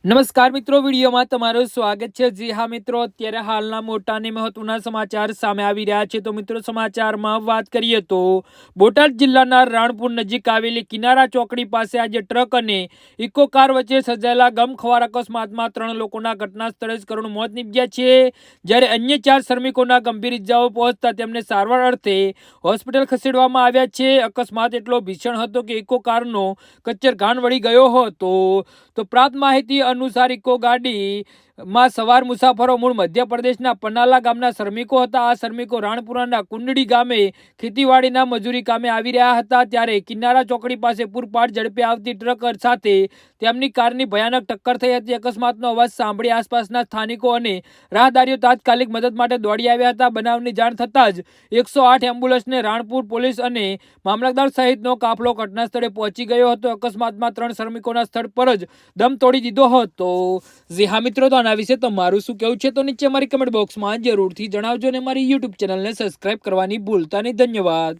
નમસ્કાર મિત્રો, વિડીયોમાં તમારું સ્વાગત છે। જી હા મિત્રો, અત્યારે હાલના મોટા અને મહત્વના સમાચાર સામે આવી રહ્યા છે। તો મિત્રો, સમાચારમાં વાત કરીએ તો બોટાદ જિલ્લાના રાણપુર નજીક આવેલી કિનારા ચોકડી પાસે આજે ટ્રક અને ઇકો કાર વચ્ચે સર્જાયેલા ગમખ્વાર અકસ્માતમાં 3 લોકોના ઘટના સ્થળે જ કરુણ મોત નીપજ્યા છે, જ્યારે અન્ય 4 શ્રમિકોના ગંભીર ઇજાઓ પહોંચતા તેમને સારવાર અર્થે હોસ્પિટલ ખસેડવામાં આવ્યા છે। અકસ્માત એટલો ભીષણ હતો કે ઇકો કારનો કચ્ચર ઘાણ વળી ગયો હતો। તો પ્રાપ્ત માહિતી અનુસાર ઇકો ગાડી માં સવાર મુસાફરો મૂળ મધ્યપ્રદેશના પનાલા ગામના શ્રમિકો હતા। આ શ્રમિકો રાણપુરાના કુંડડી ગામે ખેતીવાડીના મજૂરી કામે આવી રહ્યા હતા, ત્યારે કિનારા ચોકડી પાસે પૂરપાટ ઝડપે આવતી ટ્રક સાથે તેમની કારની ભયાનક ટક્કર થઈ હતી। અકસ્માતનો અવાજ સાંભળી આસપાસના સ્થાનિકો અને રાહદારીઓ તાત્કાલિક મદદ માટે દોડી આવ્યા હતા। બનાવની જાણ થતાં જ 108 એમ્બ્યુલન્સને રાણપુર પોલીસ અને મામલતદાર સહિતનો કાફલો ઘટના સ્થળે પહોંચી ગયો હતો। અકસ્માતમાં 3 શ્રમિકોના સ્થળ પર જ દમ તોડી દીધો હતો। જી હા મિત્રો, તો આના વિશે તમારું શું કહેવું છે તો નીચે અમારી કમેન્ટ બોક્સમાં જરૂરથી જણાવજો અને અમારી યુટ્યુબ ચેનલને સબસ્ક્રાઇબ કરવાની ભૂલતા નહીં। ધન્યવાદ।